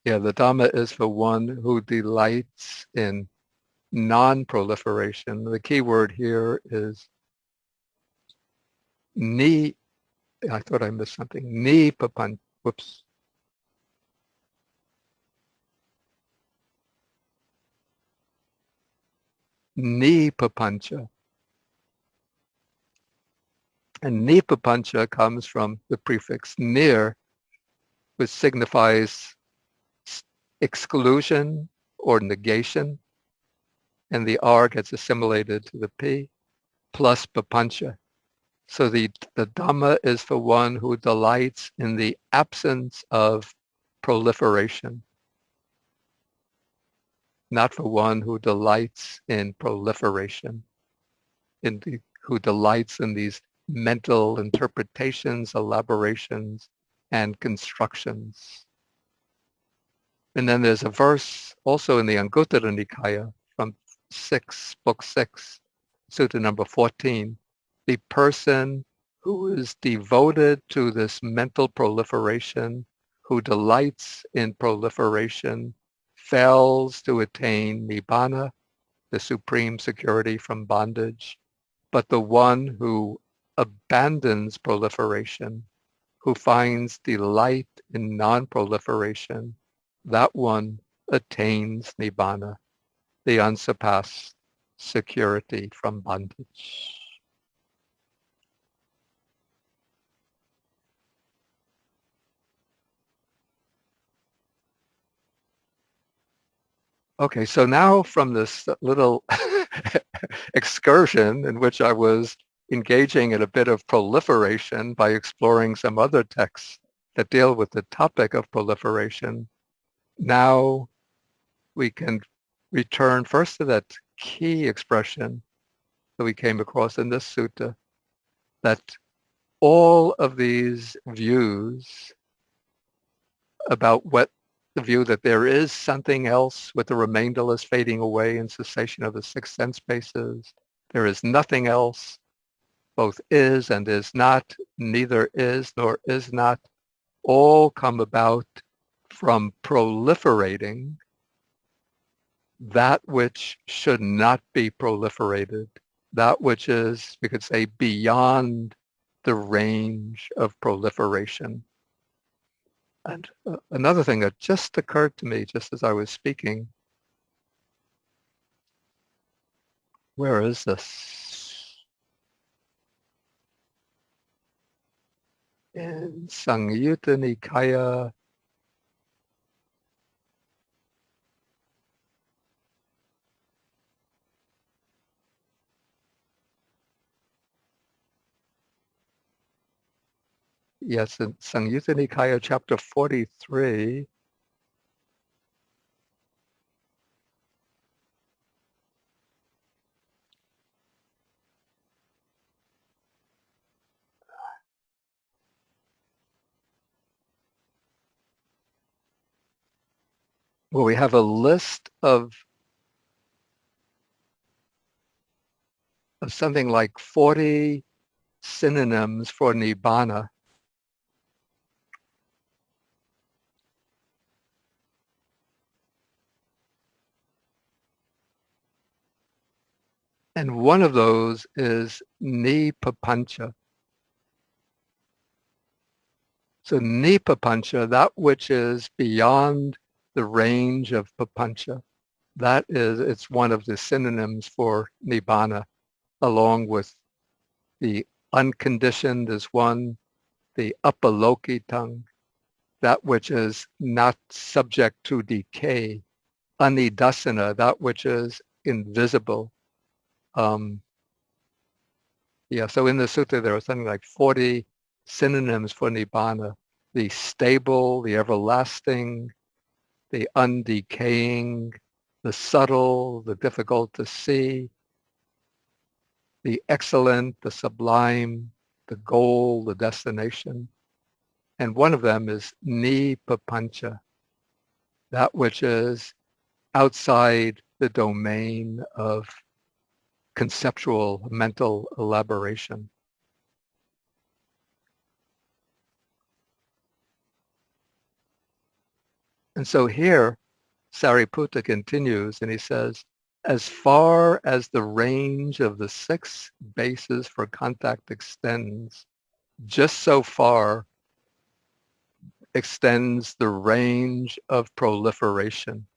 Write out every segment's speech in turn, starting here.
Yeah, the Dhamma is for one who delights in non-proliferation. The key word here is ni. I thought I missed something. Ni papan. Whoops. Ni papancha. And ni papancha comes from the prefix nir, which signifies exclusion or negation, and the R gets assimilated to the P, plus papancha. So the Dhamma is for one who delights in the absence of proliferation, not for one who delights in proliferation, who delights in these mental interpretations, elaborations, and constructions. And then there's a verse also in the Anguttara Nikaya from book 6, sutta number 14. The person who is devoted to this mental proliferation, who delights in proliferation, fails to attain nibbana, the supreme security from bondage. But the one who abandons proliferation, who finds delight in non-proliferation, that one attains nibbana, the unsurpassed security from bondage. Okay, so now from this little excursion in which I was engaging in a bit of proliferation by exploring some other texts that deal with the topic of proliferation, now we can return first to that key expression that we came across in this sutta, that all of these views about what the view that there is something else with the remainderless fading away and cessation of the six sense bases, there is nothing else, both is and is not, neither is nor is not, all come about from proliferating that which should not be proliferated, that which is, we could say, beyond the range of proliferation. And another thing that just occurred to me just as I was speaking, where is this? In Samyutta Nikaya, yes, in Samyutta Nikaya chapter 43, where we have a list of something like 40 synonyms for Nibbana. And one of those is Nipapancha. So Nipapancha, that which is beyond the range of Papancha, that is, it's one of the synonyms for Nibbana, along with the unconditioned is one, the apalokitang, that which is not subject to decay, anidasana, that which is invisible. So in the sutta there are something like 40 synonyms for Nibbana: the stable, the everlasting, the undecaying, the subtle, the difficult to see, the excellent, the sublime, the goal, the destination. And one of them is Nipapancha, that which is outside the domain of conceptual mental elaboration. And so here, Sariputta continues and he says, as far as the range of the 6 bases for contact extends, just so far extends the range of proliferation.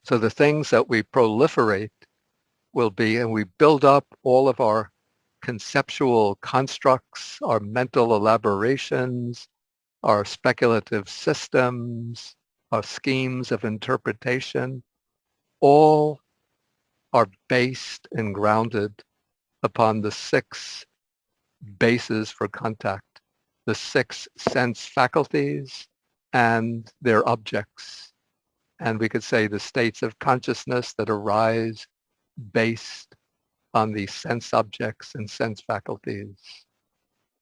So the things that we proliferate will be, and we build up all of our conceptual constructs, our mental elaborations, our speculative systems, our schemes of interpretation, all are based and grounded upon the 6 bases for contact, the 6 sense faculties and their objects. And we could say the states of consciousness that arise based on the sense objects and sense faculties.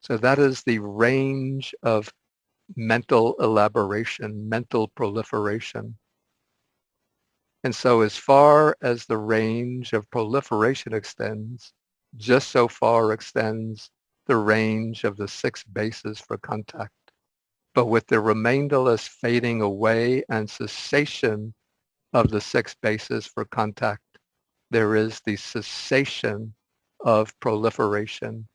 So that is the range of mental elaboration, mental proliferation. And so as far as the range of proliferation extends, just so far extends the range of the 6 bases for contact. But with the remainderless fading away and cessation of the 6 bases for contact, there is the cessation of proliferation,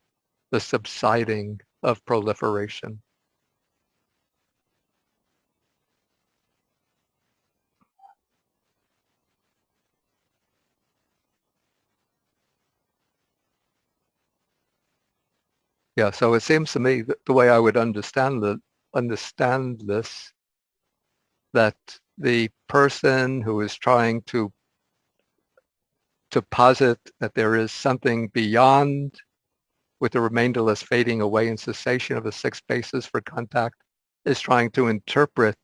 the subsiding of proliferation. Yeah, so it seems to me that the way I would understand this, that the person who is trying to posit that there is something beyond, with the remainderless fading away and cessation of the 6 bases for contact, is trying to interpret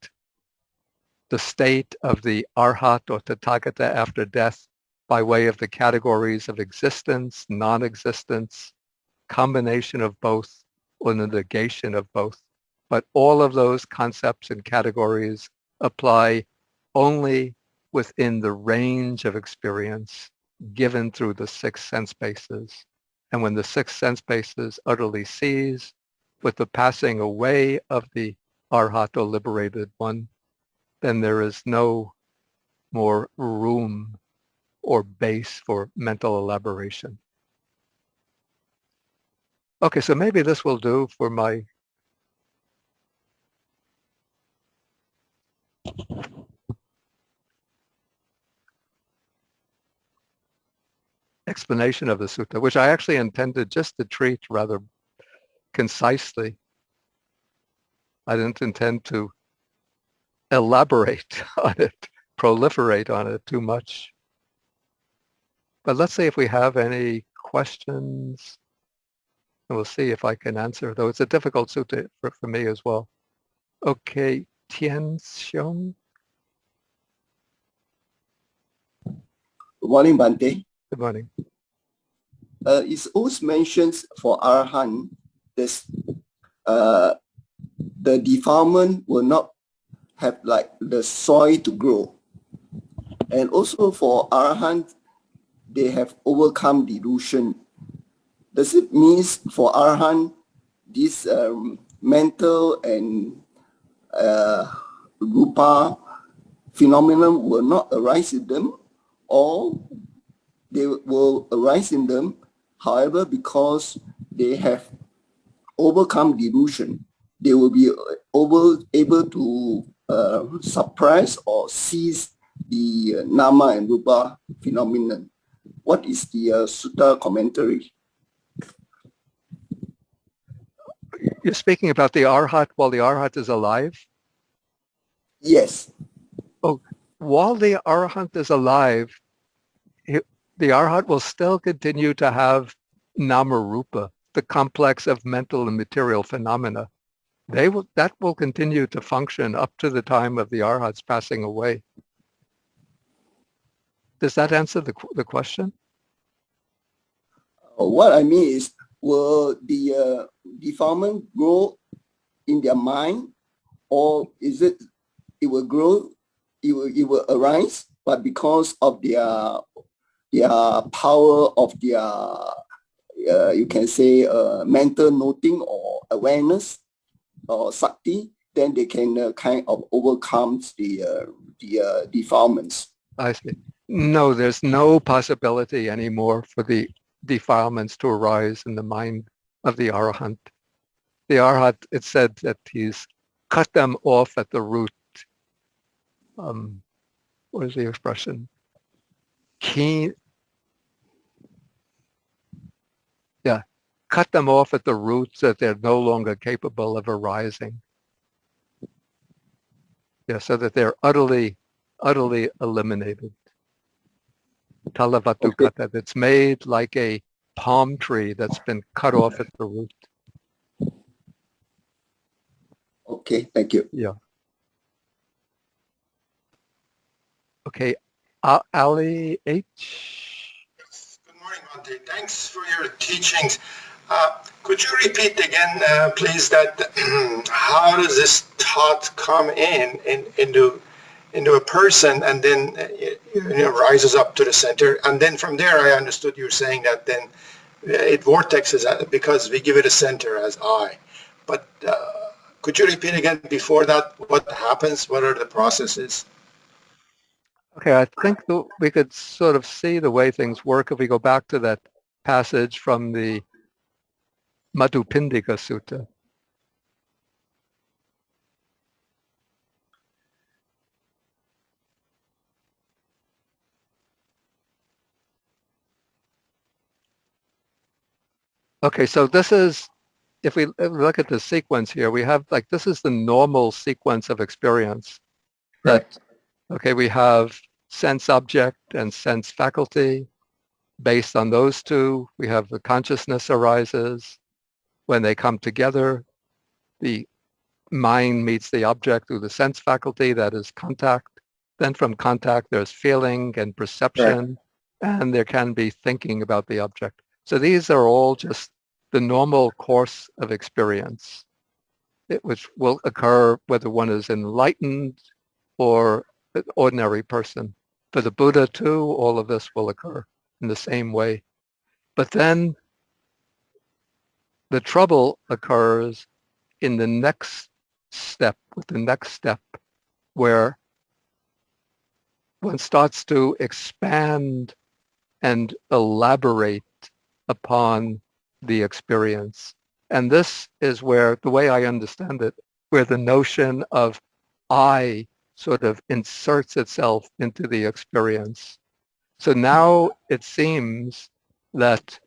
the state of the Arhat or Tathagata after death by way of the categories of existence, non-existence, combination of both, or the negation of both. But all of those concepts and categories apply only within the range of experience given through the 6 sense bases. And when the 6 sense bases utterly cease, with the passing away of the Arhat or liberated one, then there is no more room or base for mental elaboration. Okay, so maybe this will do for my explanation of the sutta, which I actually intended just to treat rather concisely. I didn't intend to elaborate on it, proliferate on it too much. But let's see if we have any questions, and we'll see if I can answer, though it's a difficult sutta for me as well. Okay, Tian Xiong. Good morning, Bhante. Good morning. It's always mentioned for Arahant, this the defilement will not have like the soil to grow. And also for Arahant, they have overcome delusion. Does it mean for Arahant, this mental and rupa phenomenon will not arise in them, or they will arise in them, however, because they have overcome delusion, they will be able to suppress or seize the nama and rupa phenomenon. What is the sutta commentary? You're speaking about the Arhat while the Arhat is alive? Yes. Oh, while the Arhat is alive, the Arhat will still continue to have Namarupa, the complex of mental and material phenomena. That will continue to function up to the time of the Arhat's passing away. Does that answer the question? What I mean is, will the defilement grow in their mind, or is it will grow, it will arise, but because of their power of their you can say mental noting or awareness or sakti, then they can kind of overcome the defilements. I see. No, there's no possibility anymore for the defilements to arise in the mind of the Arahant. The Arhat, it said that he's cut them off at the root. What is the expression? Keen. Yeah, cut them off at the roots that they're no longer capable of arising. Yeah, so that they're utterly eliminated. Talavatu Okay. kata. It's made like a palm tree that's been cut off at the root. Okay, thank you. Yeah. Okay, Ali H. Good morning, Monty. Thanks for your teachings. Could you repeat again, please, that how does this thought come into a person and then rises up to the center, and then from there I understood you were saying that then it vortexes because we give it a center as I. But could you repeat again before that what happens? What are the processes? Okay, I think we could sort of see the way things work if we go back to that passage from the Madhupindika Sutta. Okay, so this is, if we look at the sequence here, we have like, this is the normal sequence of experience. That, okay, we have sense object and sense faculty. Based on those two, we have the consciousness arises. When they come together, the mind meets the object through the sense faculty, that is contact. Then from contact, there's feeling and perception, and there can be thinking about the object. So these are all just the normal course of experience, which will occur whether one is enlightened or an ordinary person. For the Buddha too, all of this will occur in the same way. But then the trouble occurs in the next step, where one starts to expand and elaborate upon the experience. And this is where, the way I understand it, where the notion of I sort of inserts itself into the experience. So now it seems that,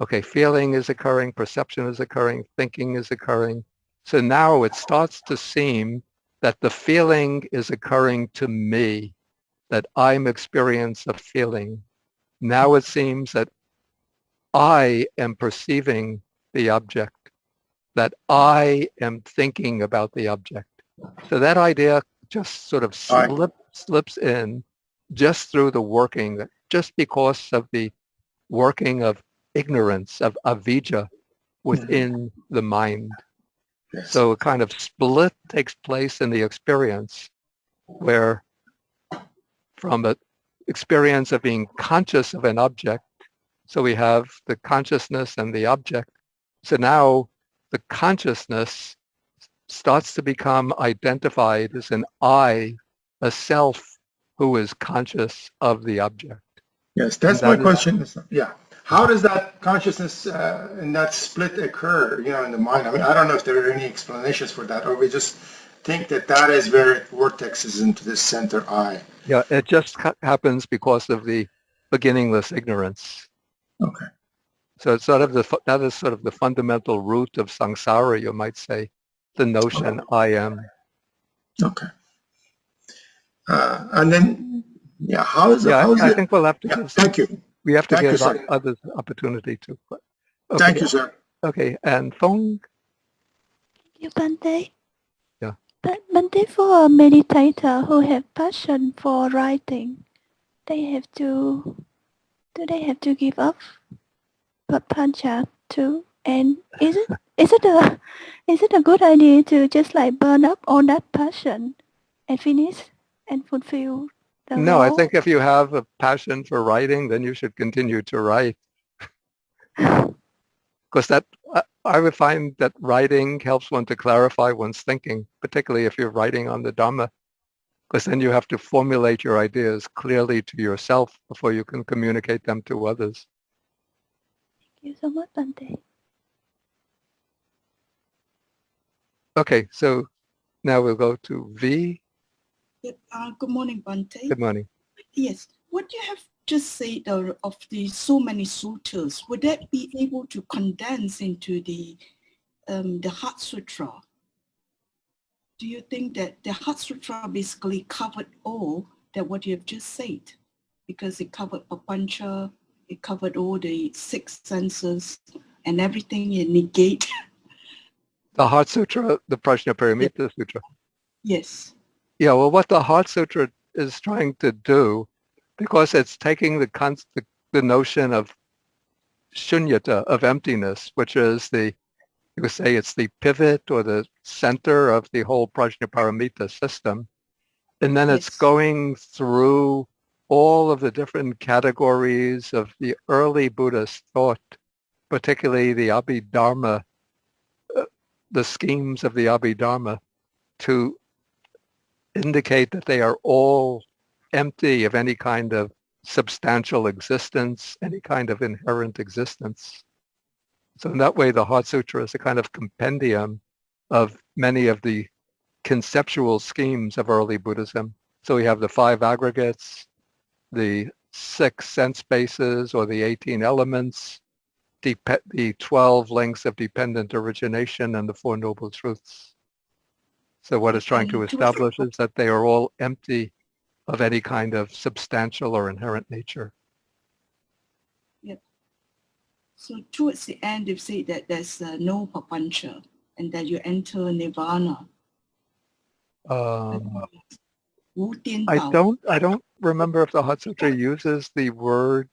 okay, feeling is occurring, perception is occurring, thinking is occurring. So now it starts to seem that the feeling is occurring to me, that I'm experiencing a feeling. Now it seems that I am perceiving the object, that I am thinking about the object. So that idea just sort of slips in just through the working, just because of the working of ignorance, of avijja within the mind. Yes. So a kind of split takes place in the experience where from an experience of being conscious of an object, so we have the consciousness and the object. So now the consciousness starts to become identified as an I, a self who is conscious of the object. Yes, that's my question. Yeah. How does that consciousness and that split occur, in the mind? I mean, I don't know if there are any explanations for that, or we just think that is where it vortexes into this center I. Yeah, it just happens because of the beginningless ignorance. Okay. So it's that is sort of the fundamental root of samsara, you might say, the notion I am. Okay. And then, how is it? Yeah, how is I it? think we'll have to give Thank you. We have to Thank you, give sir. others opportunity to. Okay. Thank you, sir. Okay, and Fong? You, Bante. Yeah. But Bante, for a meditator who have passion for writing, do they have to give up papancha too? And is it a good idea to just like burn up all that passion and finish and fulfill the No, I role? think if you have a passion for writing, then you should continue to write. Because that, I would find that writing helps one to clarify one's thinking, particularly if you're writing on the Dhamma, because then you have to formulate your ideas clearly to yourself before you can communicate them to others. Thank you so much, Bante. Okay, so now we'll go to V. Good morning, Bante. Good morning. Yes, what you have just said of the so many sutras, would that be able to condense into the Heart Sutra? Do you think that the Heart Sutra basically covered all that what you have just said? Because it covered papancha, it covered all the 6 senses and everything you negate. The Heart Sutra, the Prajnaparamita Sutra. Yes. Yeah, well, what the Heart Sutra is trying to do, because it's taking the notion of shunyata, of emptiness, which is you would say it's the pivot or the center of the whole Prajnaparamita system. And then it's Yes. going through all of the different categories of the early Buddhist thought, particularly the Abhidharma, the schemes of the Abhidharma, to indicate that they are all empty of any kind of substantial existence, any kind of inherent existence. So in that way, the Heart Sutra is a kind of compendium of many of the conceptual schemes of early Buddhism. So we have the 5 aggregates, the 6 sense bases or the 18 elements, the 12 links of dependent origination, and the 4 noble truths. So what it's trying to establish is that they are all empty of any kind of substantial or inherent nature. So towards the end, you say that there's no papancha and that you enter nirvana. Wu Tian I Dao. don't remember if the Heart Sutra uses the word.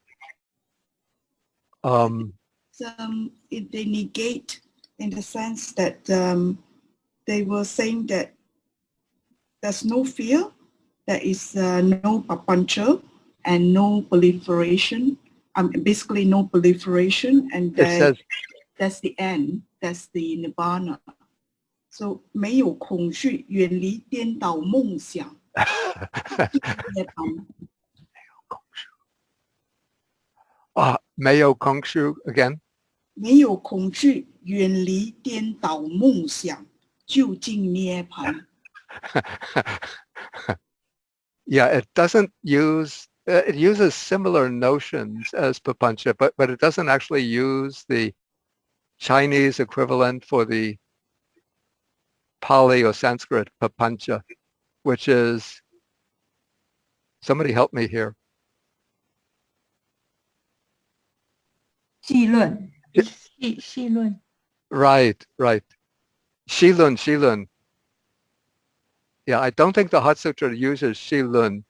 They negate in the sense that they were saying that there's no fear, there is no papancha and no proliferation. Basically no proliferation, and It says that's the end, that's the nirvana. So 没有恐惧，远离颠倒梦想。Mayo Kongshu again. 没有恐惧，远离颠倒梦想，就近涅槃。Yeah, it doesn't use, it uses similar notions as papancha, but it doesn't actually use the Chinese equivalent for the Pali or Sanskrit papancha, which is, somebody help me here. 细论，细论。 Right. Shilun. Yeah, I don't think the Heart Sutra uses Shilun,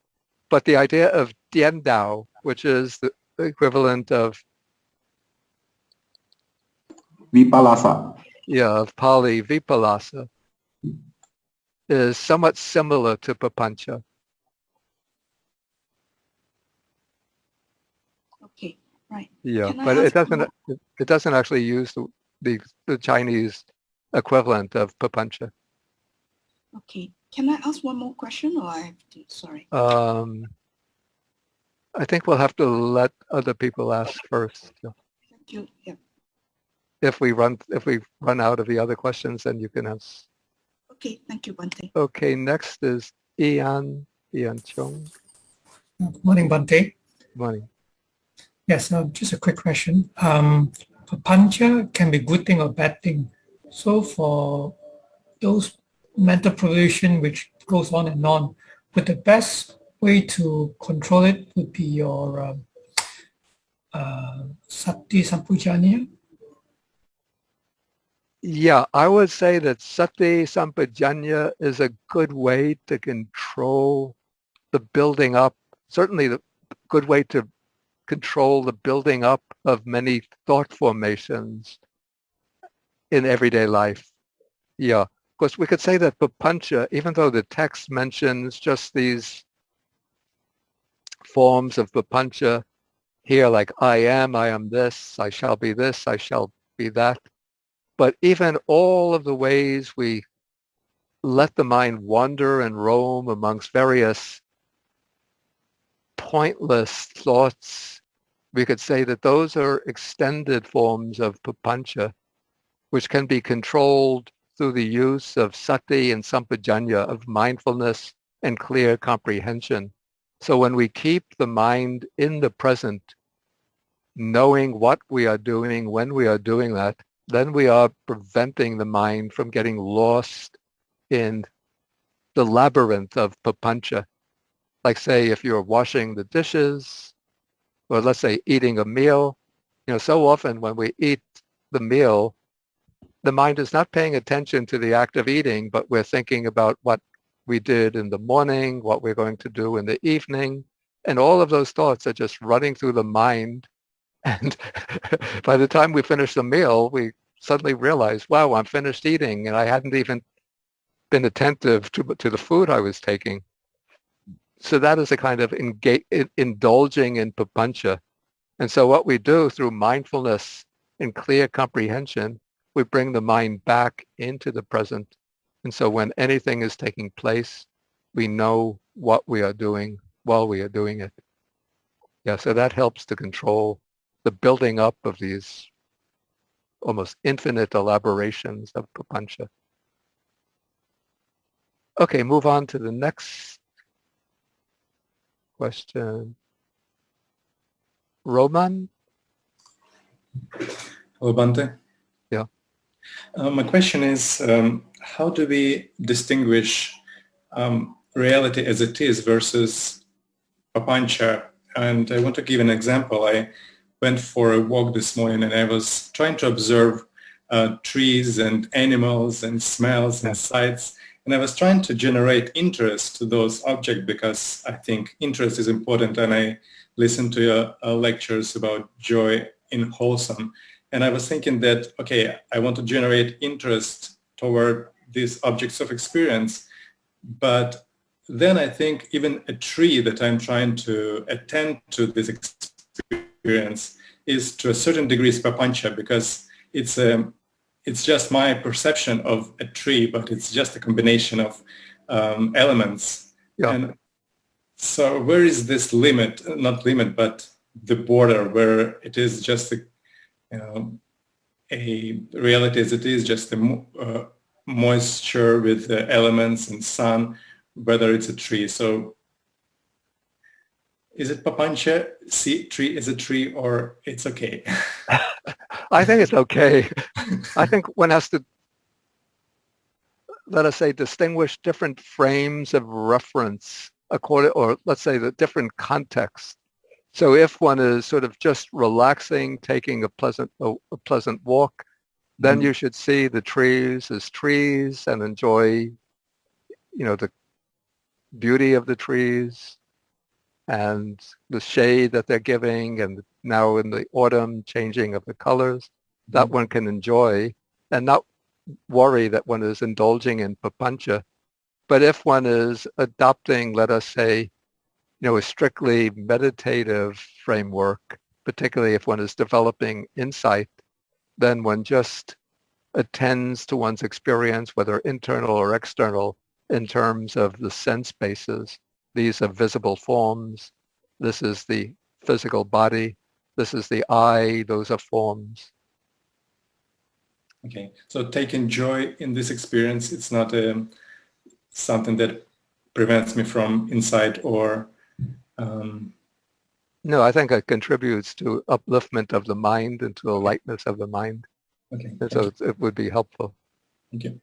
but the idea of Diendao, which is the equivalent of, Vipalasa. of Pali Vipalasa, is somewhat similar to papancha. Okay, right. Yeah, Can I but it ask doesn't actually use the Chinese equivalent of papancha. Okay, can I ask one more question, or I have to? Sorry. I think we'll have to let other people ask first. Thank you. Yeah. If we run out of the other questions, then you can ask. Okay, thank you, Bante. Okay, next is Ian Chung. Good morning, Bante. Morning. Yes, just a quick question. Papancha can be good thing or bad thing. So for those mental pollution which goes on and on, but the best way to control it would be your sati sampujanya. Yeah, I would say that sati sampajanya is a good way to control the building up, certainly the good way to control the building up of many thought formations in everyday life. Yeah, of course, we could say that papancha, even though the text mentions just these forms of papancha here, like I am this, I shall be this, I shall be that. But even all of the ways we let the mind wander and roam amongst various pointless thoughts, we could say that those are extended forms of papancha, which can be controlled through the use of sati and sampajanya, of mindfulness and clear comprehension. So when we keep the mind in the present, knowing what we are doing, when we are doing that, then we are preventing the mind from getting lost in the labyrinth of papancha. Like say, if you're washing the dishes, or let's say eating a meal, so often when we eat the meal, the mind is not paying attention to the act of eating, but we're thinking about what we did in the morning, what we're going to do in the evening. And all of those thoughts are just running through the mind. And by the time we finish the meal, we suddenly realize, wow, I'm finished eating, and I hadn't even been attentive to the food I was taking. So that is a kind of indulging in papancha. And so what we do through mindfulness and clear comprehension, we bring the mind back into the present. And so when anything is taking place, we know what we are doing while we are doing it. Yeah, so that helps to control the building up of these almost infinite elaborations of papancha. Okay, move on to the next question. Roman? Hello, Bhante. Yeah. My question is, how do we distinguish reality as it is versus papancha? And I want to give an example. I went for a walk this morning and I was trying to observe trees and animals and smells and sights. And I was trying to generate interest to those objects because I think interest is important. And I listened to your lectures about joy in wholesome. And I was thinking that, okay, I want to generate interest toward these objects of experience. But then I think even a tree that I'm trying to attend to this experience is to a certain degree papancha, because it's just my perception of a tree, but it's just a combination of elements. Yeah. And so where is this limit, not limit, but the border where it is just a reality as it is, just a moisture with the elements and sun, whether it's a tree. So is it papancha, tree is a tree, or it's okay? I think it's okay. I think one has to, let us say, distinguish different frames of reference according, or let's say the different contexts. So if one is sort of just relaxing, taking a pleasant walk, then you should see the trees as trees and enjoy, the beauty of the trees and the shade that they're giving, and now in the autumn changing of the colors, that one can enjoy and not worry that one is indulging in papancha. But if one is adopting, let us say, a strictly meditative framework, particularly if one is developing insight, then one just attends to one's experience, whether internal or external, in terms of the sense bases. These are visible forms. This is the physical body. This is the eye. Those are forms. Okay, so taking joy in this experience, it's not something that prevents me from insight or... No, I think it contributes to upliftment of the mind and to the lightness of the mind. Okay. And so it would be helpful. Thank you.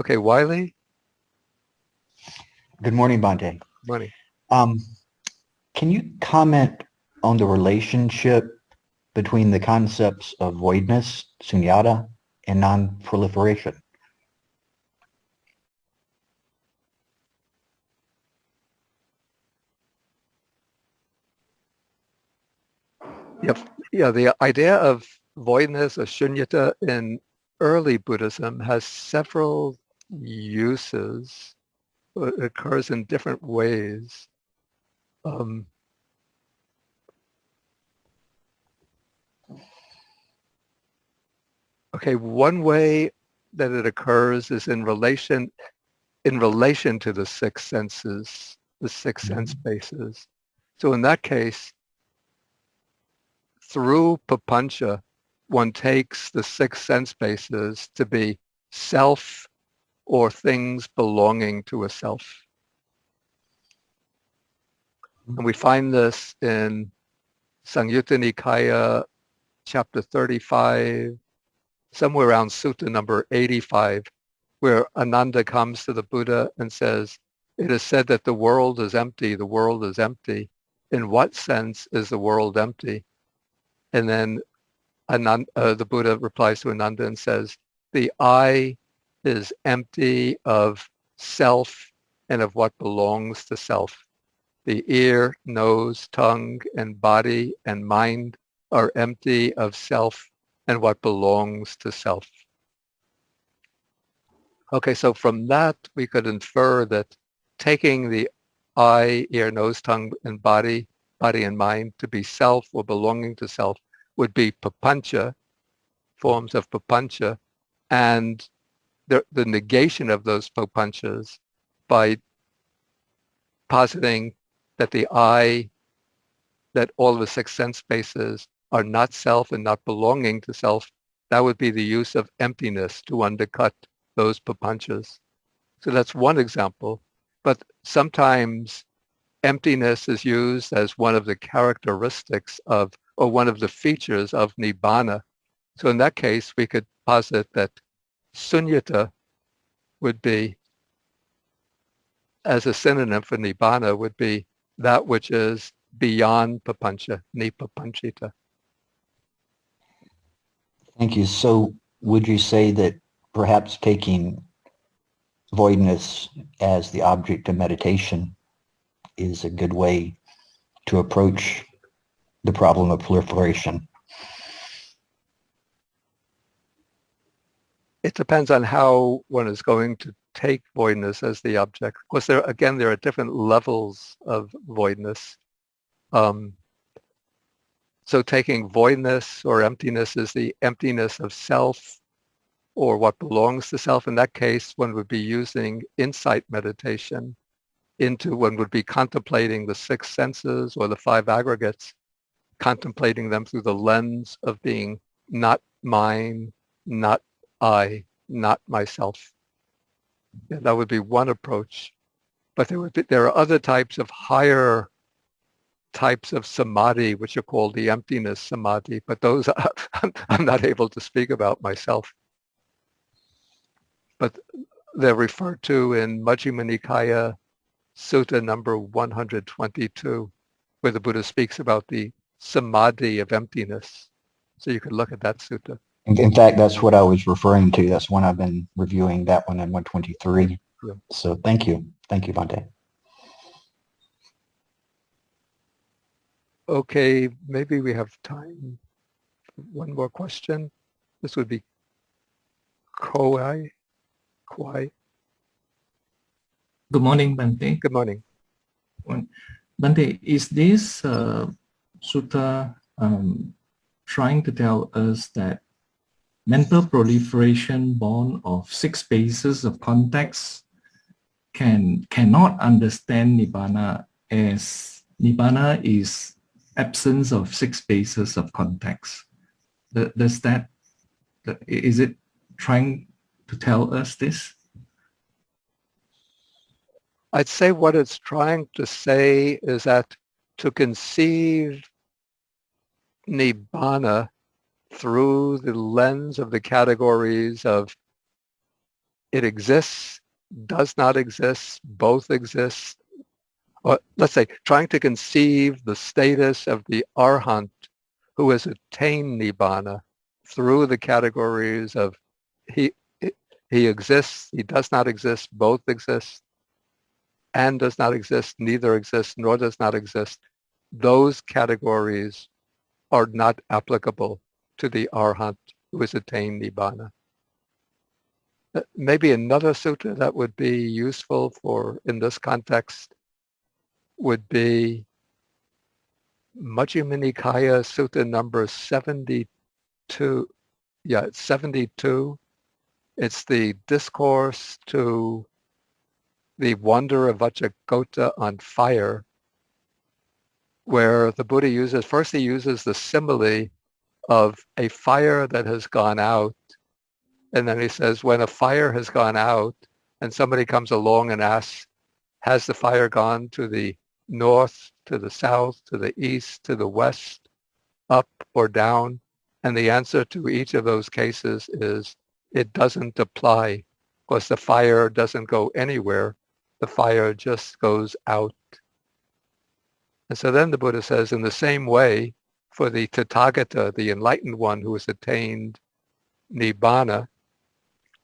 Okay, Wiley? Good morning, Bhante. Morning. Can you comment on the relationship between the concepts of voidness, sunyata, and non-proliferation? Yep. Yeah, the idea of voidness or shunyata in early Buddhism has several uses. It occurs in different ways. Okay, one way that it occurs is in relation to the six senses, the six sense bases. So in that case, through papancha, one takes the six sense bases to be self or things belonging to a self. And we find this in Samyutta Nikaya, chapter 35, somewhere around sutta number 85, where Ananda comes to the Buddha and says, it is said that the world is empty, the world is empty. In what sense is the world empty? And then the Buddha replies to Ananda and says, the eye is empty of self and of what belongs to self. The ear, nose, tongue, and body and mind are empty of self and what belongs to self. Okay, so from that, we could infer that taking the eye, ear, nose, tongue, and body and mind to be self or belonging to self would be papancha, forms of papancha, and the negation of those papanchas by positing that the eye, that all of the six sense bases are not self and not belonging to self. That would be the use of emptiness to undercut those papanchas. So that's one example. But sometimes emptiness is used as one of the characteristics of, or one of the features of nibbana. So in that case, we could posit that sunyata would be, as a synonym for nibbana, would be that which is beyond papancha, nipapanchita. Thank you. So would you say that perhaps taking voidness as the object of meditation is a good way to approach the problem of proliferation? It depends on how one is going to take voidness as the object. Of course, there are different levels of voidness. So taking voidness or emptiness as the emptiness of self or what belongs to self, in that case, one would be using insight meditation one would be contemplating the six senses or the five aggregates, contemplating them through the lens of being not mine, not I, not myself. Yeah, that would be one approach. But there are other types of higher types of samadhi, which are called the emptiness samadhi, but those I'm not able to speak about myself. But they're referred to in Majjhima Nikaya, Sutta number 122, where the Buddha speaks about the samadhi of emptiness. So you could look at that sutta. In fact, that's what I was referring to. That's one I've been reviewing, that one in 123. Yeah. So thank you. Thank you, Bhante. Okay, maybe we have time for one more question. This would be Kwai. Good morning, Bhante. Good morning. Bhante, is this sutta trying to tell us that mental proliferation born of six bases of context cannot understand Nibbana as Nibbana is absence of six bases of context? Is it trying to tell us this? I'd say what it's trying to say is that to conceive Nibbana through the lens of the categories of it exists, does not exist, both exist, or let's say trying to conceive the status of the Arhat who has attained Nibbana through the categories of he exists, he does not exist, both exist, and does not exist, neither exists, nor does not exist. Those categories are not applicable to the Arhat who has attained Nibbana. Maybe another sutta that would be useful for in this context would be Majjhima Nikaya Sutta number 72. it's 72. It's the discourse to the wonder of Vajragota on fire, where the Buddha first he uses the simile of a fire that has gone out. And then he says, when a fire has gone out and somebody comes along and asks, has the fire gone to the north, to the south, to the east, to the west, up or down? And the answer to each of those cases is, it doesn't apply, because the fire doesn't go anywhere. The fire just goes out. And so then the Buddha says, in the same way, for the Tathagata, the enlightened one who has attained Nibbana,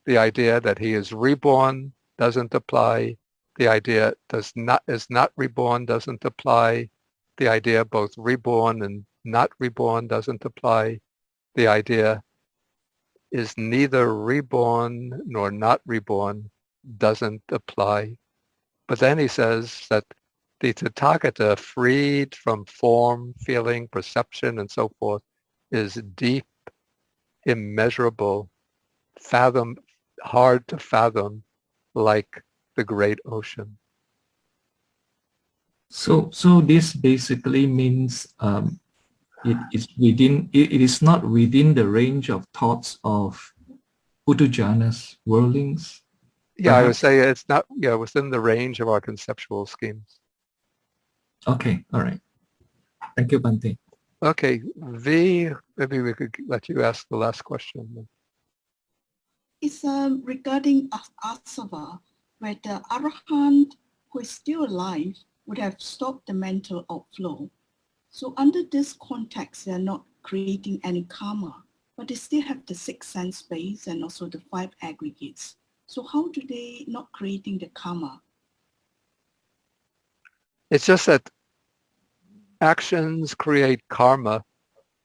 the idea that he is reborn doesn't apply. The idea is not reborn doesn't apply. The idea both reborn and not reborn doesn't apply. The idea is neither reborn nor not reborn doesn't apply. But then he says that the Tathagata, freed from form, feeling, perception, and so forth, is deep, immeasurable, hard to fathom, like the great ocean. So this basically means it is not within the range of thoughts of Puthujjanas, worldlings. Yeah, I would say it's not within the range of our conceptual schemes. Okay, all right. Thank you, Bhante. Okay, V, maybe we could let you ask the last question. It's regarding asava, where the arahant who is still alive would have stopped the mental outflow. So under this context, they are not creating any karma, but they still have the 6 sense base and also the 5 aggregates. So how do they not creating the karma? It's just that actions create karma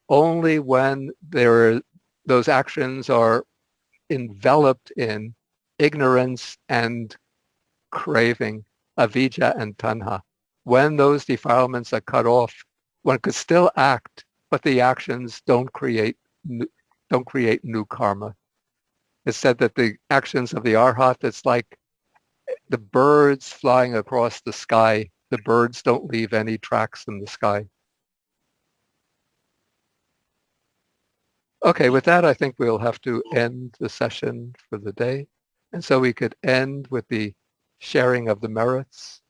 only when those actions are enveloped in ignorance and craving, avijja and tanha. When those defilements are cut off, one could still act, but the actions don't create new karma. It's said that the actions of the arhat, it's like the birds flying across the sky. The birds don't leave any tracks in the sky. Okay, with that, I think we'll have to end the session for the day. And so we could end with the sharing of the merits.